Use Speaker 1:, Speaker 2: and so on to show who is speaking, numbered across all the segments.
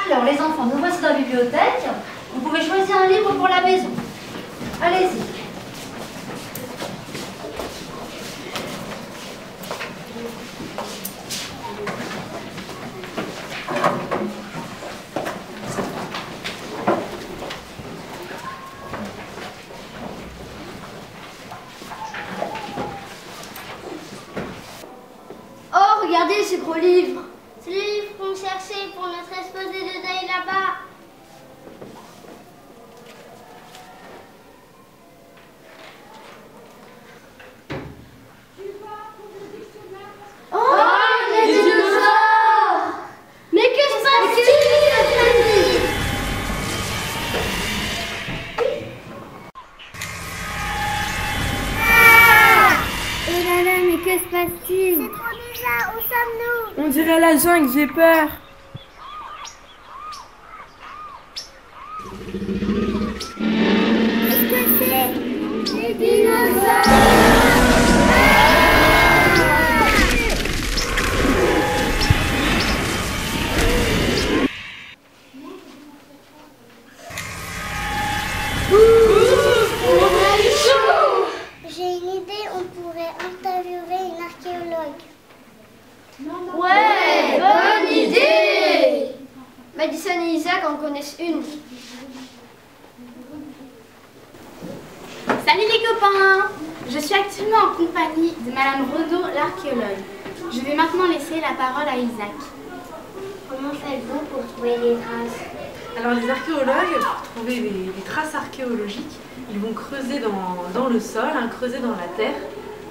Speaker 1: Alors les enfants, nous voici dans la bibliothèque. Vous pouvez choisir un livre pour la maison. Allez-y.
Speaker 2: Oh, regardez ce gros livre. C'est le livre qu'on cherchait pour notre exposé de deuil là-bas. Oh, les dinosaures! Mais que se passe-t-il? Oh là là, mais que se passe-t-il? C'est trop bizarre, où sommes-nous?
Speaker 3: On dirait la jungle, j'ai peur.
Speaker 2: Qu'est-ce que c'est? Les dinosaures! J'ai une idée, on pourrait interviewer une archéologue.
Speaker 1: Ouais, bonne idée!
Speaker 2: Madison et Isaac en connaissent une.
Speaker 4: Salut les copains! Je suis actuellement en compagnie de Madame Renaud, l'archéologue. Je vais maintenant laisser la parole à Isaac.
Speaker 2: Comment faites-vous pour trouver les traces?
Speaker 3: Alors les archéologues, pour trouver des traces archéologiques, ils vont creuser dans le sol, creuser dans la terre,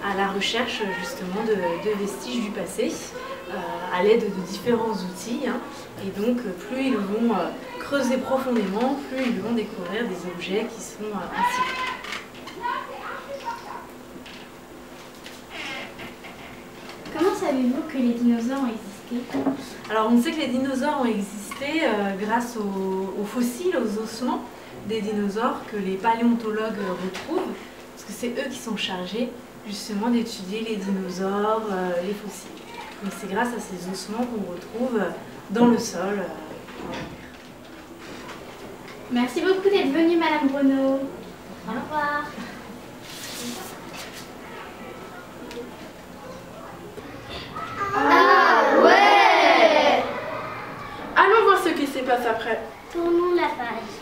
Speaker 3: à la recherche justement de vestiges du passé, à l'aide de différents outils. Et donc plus ils vont creuser profondément, plus ils vont découvrir des objets qui sont ainsi.
Speaker 4: Comment savez-vous que les dinosaures ont existé?
Speaker 3: Alors on sait que les dinosaures ont existé grâce aux fossiles, aux ossements des dinosaures que les paléontologues retrouvent, parce que c'est eux qui sont chargés justement d'étudier les dinosaures, les fossiles. Donc c'est grâce à ces ossements qu'on retrouve dans le sol.
Speaker 4: Merci beaucoup d'être venue, Madame Renaud.
Speaker 2: Au revoir.
Speaker 1: Ah ouais!
Speaker 3: Allons voir ce qui se passe après.
Speaker 2: Tournons la page.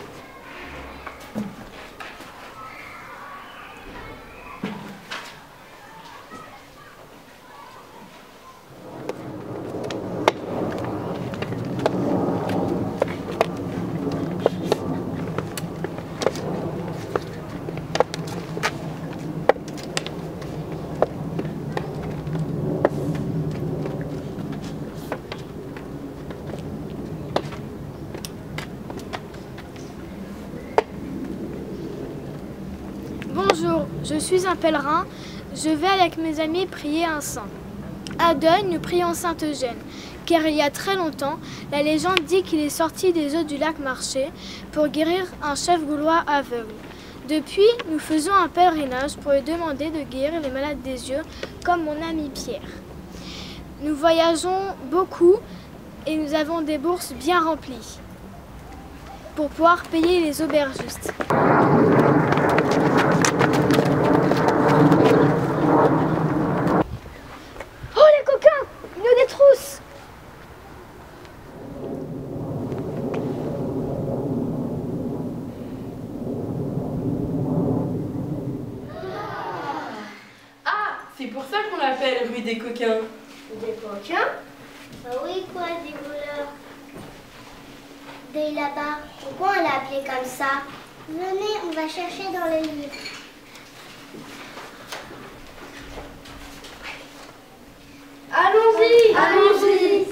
Speaker 5: Bonjour, je suis un pèlerin. Je vais avec mes amis prier un saint. À Deuil, nous prions Saint Eugène, car il y a très longtemps, la légende dit qu'il est sorti des eaux du lac Marché pour guérir un chef gaulois aveugle. Depuis, nous faisons un pèlerinage pour lui demander de guérir les malades des yeux, comme mon ami Pierre. Nous voyageons beaucoup et nous avons des bourses bien remplies pour pouvoir payer les aubergistes. Oh les coquins, ils nous détroussent!
Speaker 3: Ah, c'est pour ça qu'on l'appelle rue des coquins.
Speaker 2: Des coquins? Ah oui, quoi, des voleurs. Des là-bas. Pourquoi on l'a appelé comme ça? Venez, on va chercher dans le livre.
Speaker 1: Allons-y! Allons-y!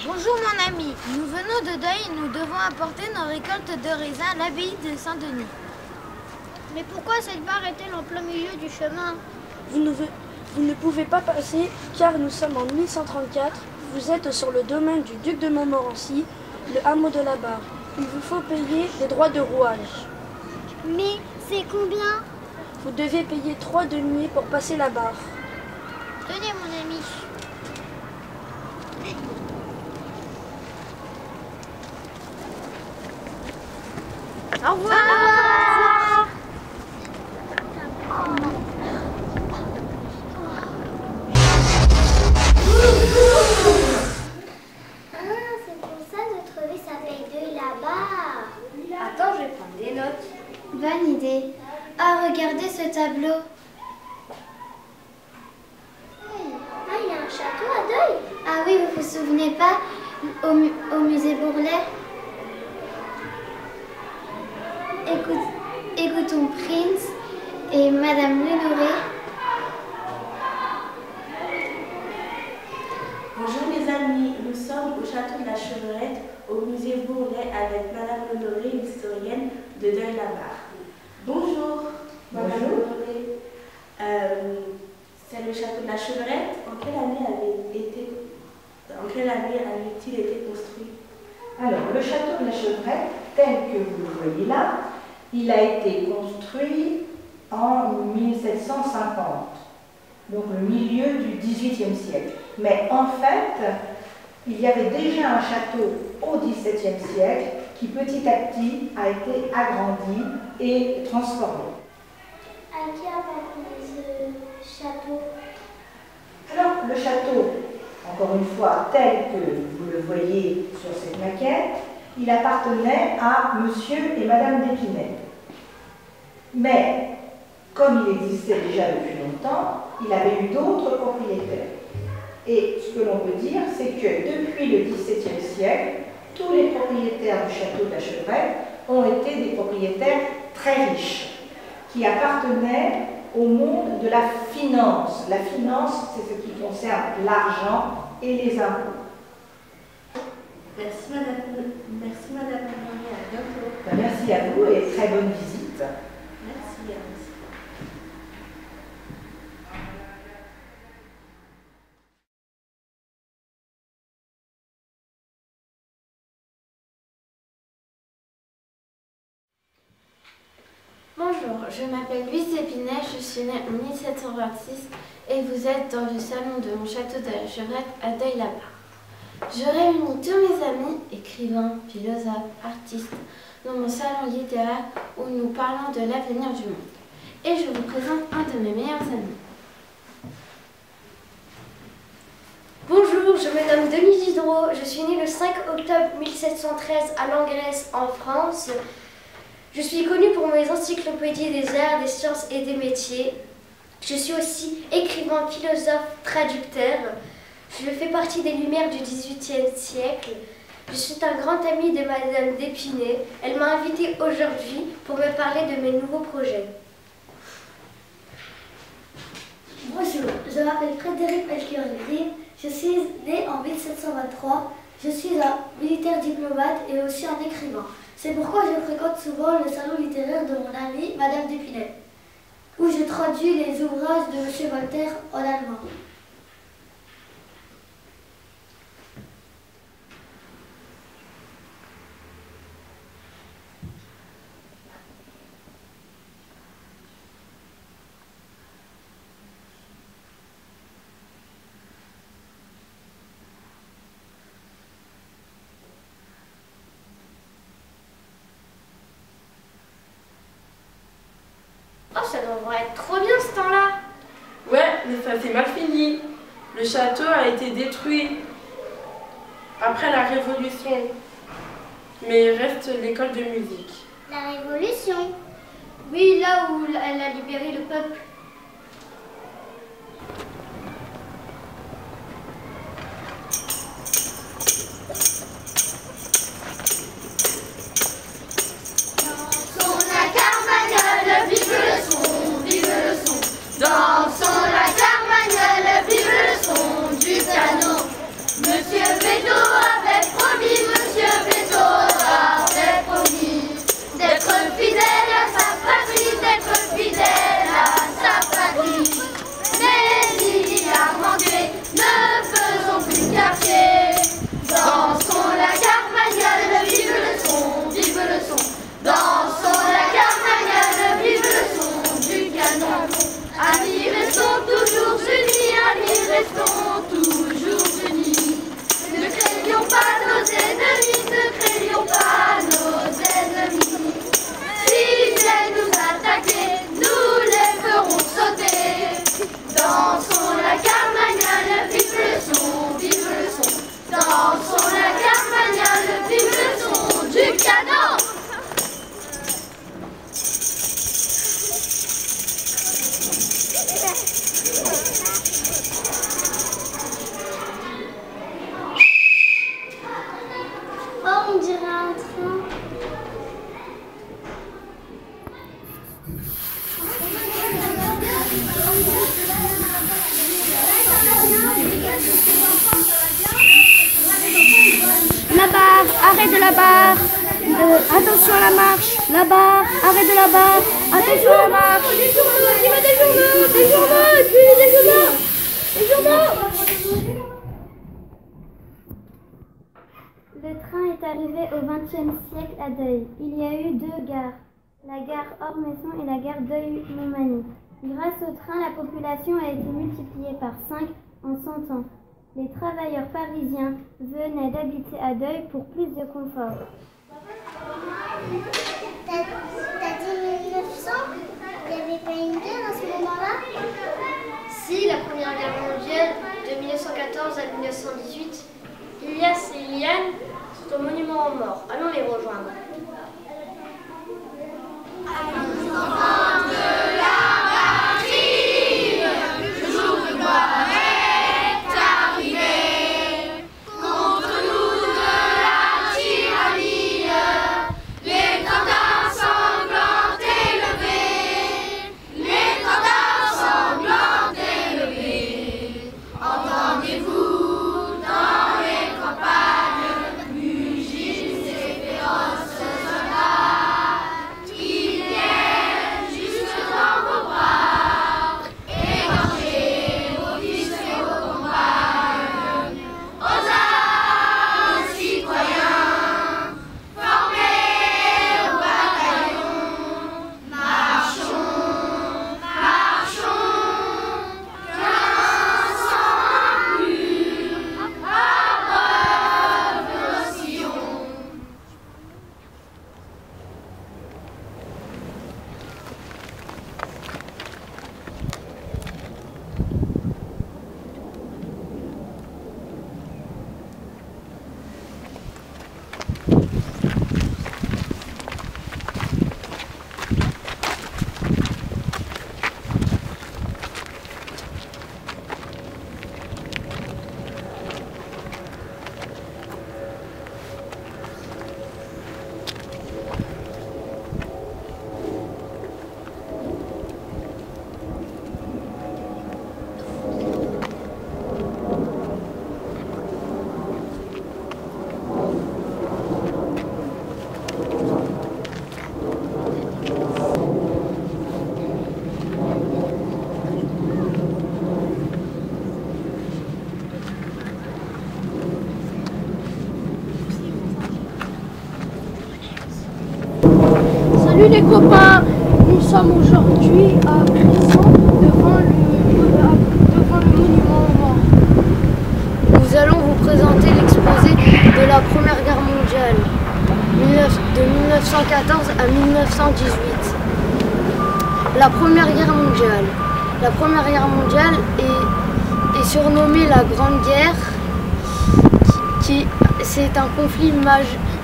Speaker 5: Bonjour mon ami, nous venons de Deuil et nous devons apporter nos récoltes de raisins à l'abbaye de Saint-Denis.
Speaker 2: Mais pourquoi cette barre est-elle en plein milieu du chemin?
Speaker 6: Vous ne pouvez pas passer car nous sommes en 1134. Vous êtes sur le domaine du duc de Montmorency, le hameau de la Barre. il vous faut payer les droits de rouage.
Speaker 2: Mais c'est combien?
Speaker 6: Vous devez payer 3 deniers pour passer la barre.
Speaker 2: Tenez mon ami.
Speaker 1: Au revoir. Au revoir.
Speaker 2: C'est pour ça notre vie s'appelle Deuil là-bas.
Speaker 1: Attends, je vais prendre des notes.
Speaker 2: Bonne idée. Ah, regardez ce tableau. Ah, il y a un château à Deuil. Ah oui, vous vous souvenez pas au musée Bourlet? Écoutons Prince et Madame Lenoré.
Speaker 7: Bonjour les amis, nous sommes au château de la Chevrette, au musée Bourlet avec Madame Lenoré, historienne de Deuil-la-Barre. Bonjour, Madame Lenoré. C'est le château de la Chevrette. En quelle année avait-il été construit?
Speaker 8: Alors, le château de la Chevrette, tel que vous le voyez là, il a été construit en 1750, donc le milieu du XVIIIe siècle. Mais en fait, il y avait déjà un château au XVIIe siècle qui petit à petit a été agrandi et transformé.
Speaker 2: À qui appartenait ce château?
Speaker 8: Alors, le château, encore une fois, tel que vous le voyez sur cette maquette, il appartenait à Monsieur et Madame d'Épinay. Mais, comme il existait déjà depuis longtemps, il avait eu d'autres propriétaires. Et ce que l'on peut dire, c'est que depuis le XVIIe siècle, tous les propriétaires du château de la Chevrette ont été des propriétaires très riches, qui appartenaient au monde de la finance. La finance, c'est ce qui concerne l'argent et les impôts.
Speaker 7: Merci Madame Lenoré, à bientôt.
Speaker 8: Merci à vous et très bonne visite.
Speaker 7: Merci à vous.
Speaker 4: Bonjour, je m'appelle Louise Épinay, je suis née en 1726 et vous êtes dans le salon de mon château de la Chevrette à Deuil-la-Barre. Je réunis tous mes amis, écrivains, philosophes, artistes, dans mon salon littéraire où nous parlons de l'avenir du monde. Et je vous présente un de mes meilleurs amis.
Speaker 9: Bonjour, je me nomme Denis Diderot, je suis née le 5 octobre 1713 à Langres en France. Je suis connue pour mes encyclopédies des arts, des sciences et des métiers. Je suis aussi écrivain, philosophe, traducteur. Je fais partie des Lumières du XVIIIe siècle. Je suis un grand ami de Madame d'Épinay. Elle m'a invitée aujourd'hui pour me parler de mes nouveaux projets.
Speaker 10: Bonjour, je m'appelle Frédéric Melchior-Gris. Je suis né en 1723. Je suis un militaire diplomate et aussi un écrivain. C'est pourquoi je fréquente souvent le salon littéraire de mon amie Madame d'Épinay, où je traduis les ouvrages de M. Voltaire en allemand.
Speaker 9: Oh, ça devrait être trop bien ce temps-là.
Speaker 11: Ouais, mais ça s'est mal fini. Le château a été détruit après la Révolution. Mais il reste l'école de musique.
Speaker 2: La Révolution?
Speaker 9: Oui, là où elle a libéré le peuple.
Speaker 12: Dansons la carmagnole, vive le son du piano. Monsieur Béto avait promis, Monsieur Béto avait promis d'être fidèle à sa patrie, d'être fidèle à sa
Speaker 10: arrêt de la barre. Attention à la marche. La barre, arrêt de la barre. Attention à la marche. Des journaux.
Speaker 2: Le train est arrivé au XXe siècle à Deuil. Il y a eu 2 gares, la gare Ormesson et la gare Deuil-Montmagny. Grâce au train, la population a été multipliée par 5 en 100 ans. Les travailleurs parisiens venaient d'habiter à Deuil pour plus de confort.
Speaker 13: T'as dit 1900 ? Il n'y avait pas une guerre à ce moment-là ?
Speaker 9: Si, la Première Guerre mondiale, de 1914 à 1918, Ilias et Iliane sont au monument aux morts. Allons les rejoindre.
Speaker 6: Salut les copains, nous sommes aujourd'hui à présent devant le monument aux morts.
Speaker 14: Nous allons vous présenter l'exposé de la Première Guerre mondiale, de 1914 à 1918. La Première Guerre mondiale. La Première Guerre mondiale est surnommée la Grande Guerre, c'est un conflit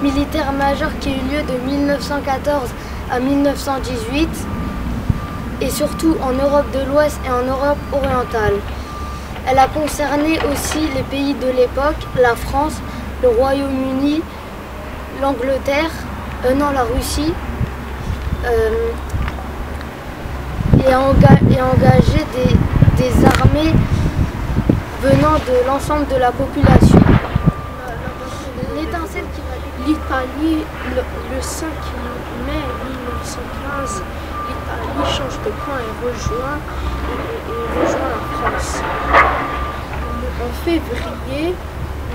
Speaker 14: militaire majeur qui a eu lieu de 1914 à 1918 et surtout en Europe de l'Ouest et en Europe orientale. Elle a concerné aussi les pays de l'époque, la France, le Royaume-Uni, l'Angleterre, la Russie, et a engagé des armées venant de l'ensemble de la population. L'étincelle qui va
Speaker 6: l'Italie, le 5 mai 1915, l'Italie change de camp et rejoint la France. En février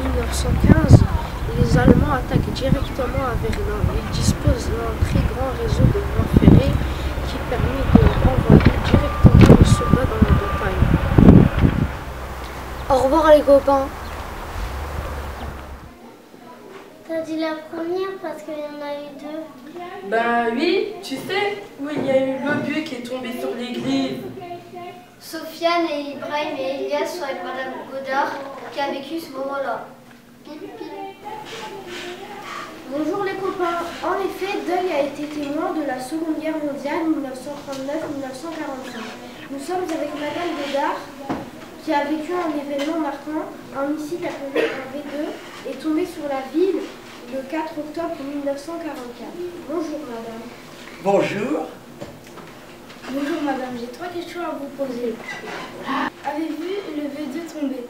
Speaker 6: 1915, les Allemands attaquent directement à Verdun. Ils disposent d'un très grand réseau de voies ferrées qui permet de renvoyer directement les soldats dans la Bretagne.
Speaker 14: Au revoir les copains.
Speaker 2: T'as dit la première parce qu'il y en a eu 2.
Speaker 11: Ben oui, tu sais où il y a eu l'obus qui est tombé sur l'église.
Speaker 9: Sofiane et Ibrahim et Elias sont avec Madame Godard qui a vécu ce moment-là.
Speaker 5: Bonjour les copains. En effet, Deuil a été témoin de la Seconde Guerre mondiale 1939-1945. Nous sommes avec Madame Godard qui a vécu un événement marquant. Un missile appelé un V2 est tombé sur la ville le 4 octobre 1944. Bonjour madame.
Speaker 15: Bonjour.
Speaker 5: Bonjour madame, j'ai 3 questions à vous poser. Avez-vous vu le V2 tomber?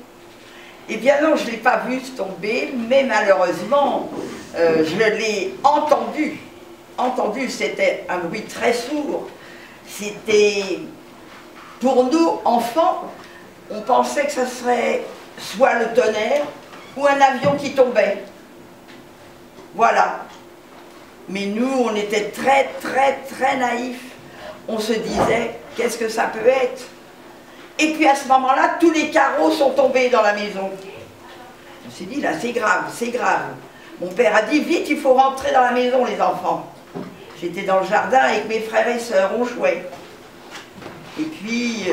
Speaker 15: Eh bien non, je ne l'ai pas vu tomber, mais malheureusement, Je l'ai entendu. Entendu, c'était un bruit très sourd. C'était, pour nous, enfants, on pensait que ça serait soit le tonnerre ou un avion qui tombait. Voilà. Mais nous, on était très, très, très naïfs. On se disait, qu'est-ce que ça peut être? Et puis à ce moment-là, tous les carreaux sont tombés dans la maison. Je me suis dit, là, c'est grave, c'est grave. Mon père a dit, vite, il faut rentrer dans la maison, les enfants. J'étais dans le jardin avec mes frères et sœurs, on jouait. Et puis,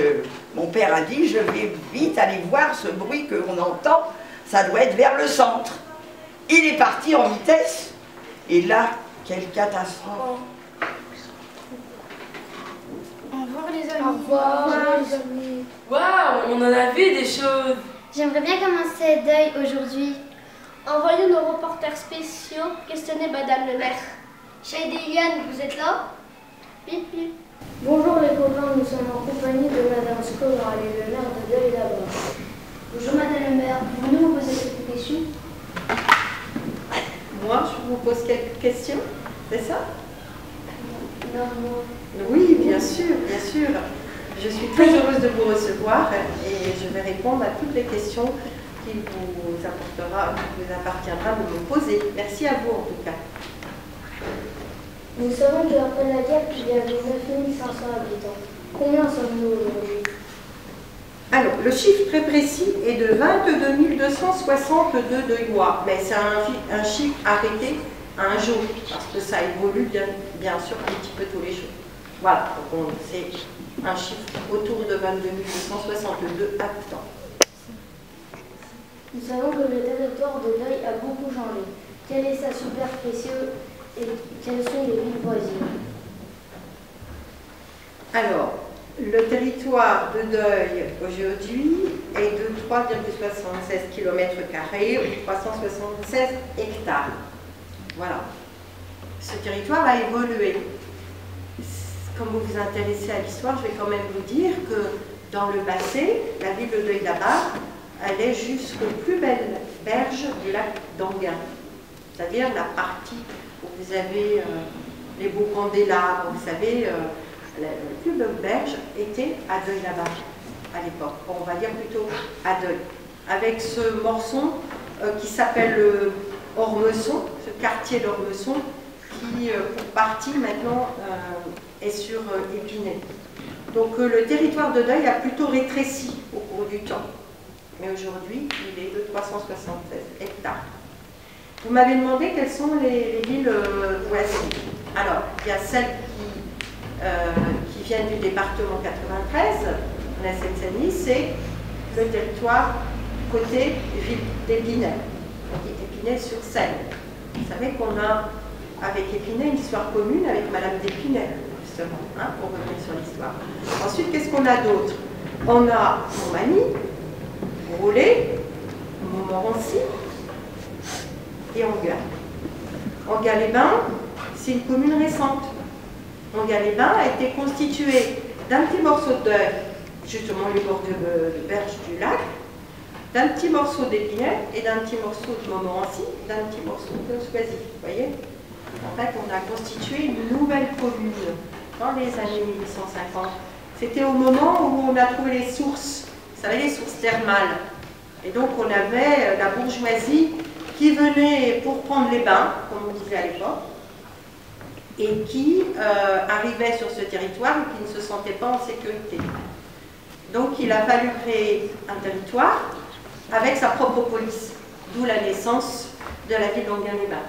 Speaker 15: mon père a dit, je vais vite aller voir ce bruit que l'on entend, ça doit être vers le centre. Il est parti en vitesse. Et là, quelle catastrophe.
Speaker 2: Au revoir les amis.
Speaker 6: Au revoir les amis. Waouh, on en a vu des choses.
Speaker 2: J'aimerais bien commencer deuil aujourd'hui.
Speaker 9: Envoyons nos reporters spéciaux questionner Madame le maire.
Speaker 10: Shade et Yann, vous êtes là?
Speaker 9: Pip, pip.
Speaker 14: Bonjour les copains, nous sommes en compagnie de Madame Scoval et le maire de Deuil là-bas.
Speaker 10: Bonjour Madame le maire, vous nous posez quelques questions?
Speaker 8: Moi, je vous pose quelques questions, c'est ça?
Speaker 10: Non.
Speaker 8: Oui, bien sûr, bien sûr. Je suis très heureuse de vous recevoir et je vais répondre à toutes les questions qui vous appartiendra de me poser. Merci à vous en tout cas.
Speaker 14: Nous savons qu'après la guerre, il y avait 9500 habitants. Combien sommes-nous aujourd'hui?
Speaker 8: Alors, le chiffre très précis est de 22 262 Deuillois, mais c'est un chiffre arrêté à un jour, parce que ça évolue bien sûr un petit peu tous les jours. Voilà, donc c'est un chiffre autour de 22 262 habitants.
Speaker 14: Nous savons que le territoire de Deuil a beaucoup changé. Quelle est sa superficie et quelles sont les villes voisines?
Speaker 8: Alors, le territoire de Deuil aujourd'hui est de 3,76 km² ou 376 hectares. Voilà. Ce territoire a évolué. Comme vous vous intéressez à l'histoire, je vais quand même vous dire que dans le passé, la ville de Deuil-la-Barre allait jusqu'aux plus belles berges du lac d'Anguin, c'est-à-dire la partie où vous avez les beaux candélabres, vous savez, la plus belle berge était à Deuil-la-Barre à l'époque. Bon, on va dire plutôt à Deuil, avec ce morceau qui s'appelle Ormesson, ce quartier d'Ormesson, qui pour partie maintenant est sur Épinay. Donc le territoire de Deuil a plutôt rétréci au cours du temps. Mais aujourd'hui, il est de 376 hectares. Vous m'avez demandé quelles sont les villes voisines. Alors, il y a celles qui viennent du département 93, la Seine-Saint-Denis, c'est le territoire côté ville d'Épinay, Épinay-sur-Seine. Vous savez qu'on a avec Épinay une histoire commune avec Madame d'Épinay, justement, hein, pour revenir sur l'histoire. Ensuite, qu'est-ce qu'on a d'autre? On a Montmagny, Groslay, Montmorency et Anguin. Anguin-les-Bains, c'est une commune récente. Anguin-les-Bains a été constituée d'un petit morceau de Deuil, justement les bords de berge du lac, d'un petit morceau d'Épinay et d'un petit morceau de Montmorency, d'un petit morceau de Soisy. Vous voyez? En fait, on a constitué une nouvelle commune dans les années 1850. C'était au moment où on a trouvé les sources, vous savez, les sources thermales. Et donc, on avait la bourgeoisie qui venait pour prendre les bains, comme on disait à l'époque, et qui arrivait sur ce territoire et qui ne se sentait pas en sécurité. Donc, il a fallu créer un territoire avec sa propre police, d'où la naissance de la ville d'Anguin-les-Bains.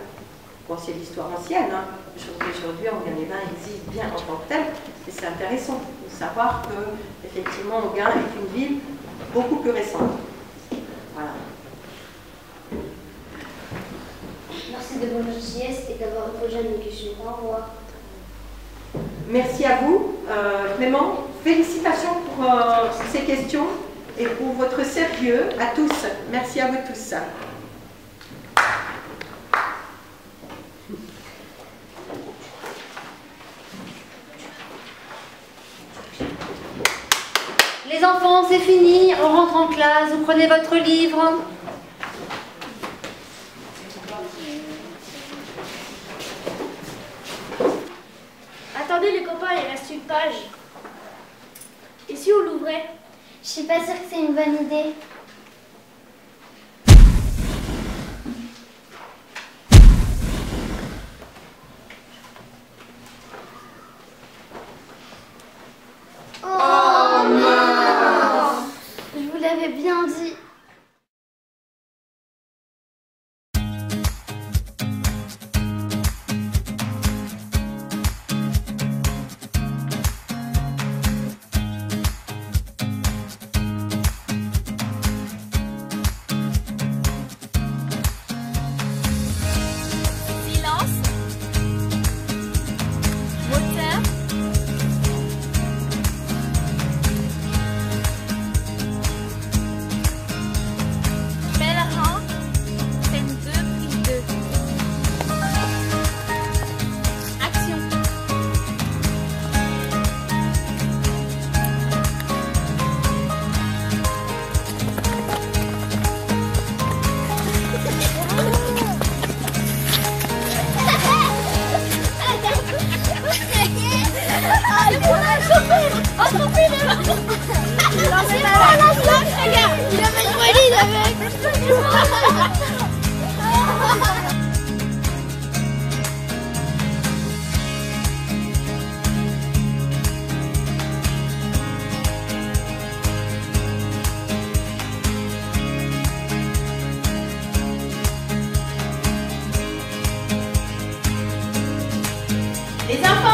Speaker 8: Bon, c'est l'histoire ancienne, hein. Aujourd'hui, Anguin-les-Bains existe bien en tant que tel, et c'est intéressant de savoir que, effectivement, Anguin est une ville beaucoup plus récente. Voilà.
Speaker 10: Merci de votre gentillesse et d'avoir répondu à nos questions. Au revoir.
Speaker 8: Merci à vous. Vraiment, félicitations pour ces questions et pour votre sérieux à tous. Merci à vous tous.
Speaker 1: Les enfants, c'est fini, on rentre en classe, vous prenez votre livre.
Speaker 5: il reste une page. Et si on l'ouvrait?
Speaker 2: Je suis pas sûre que c'est une bonne idée.
Speaker 12: Oh non!
Speaker 2: Je vous l'avais bien dit.
Speaker 12: Les enfants,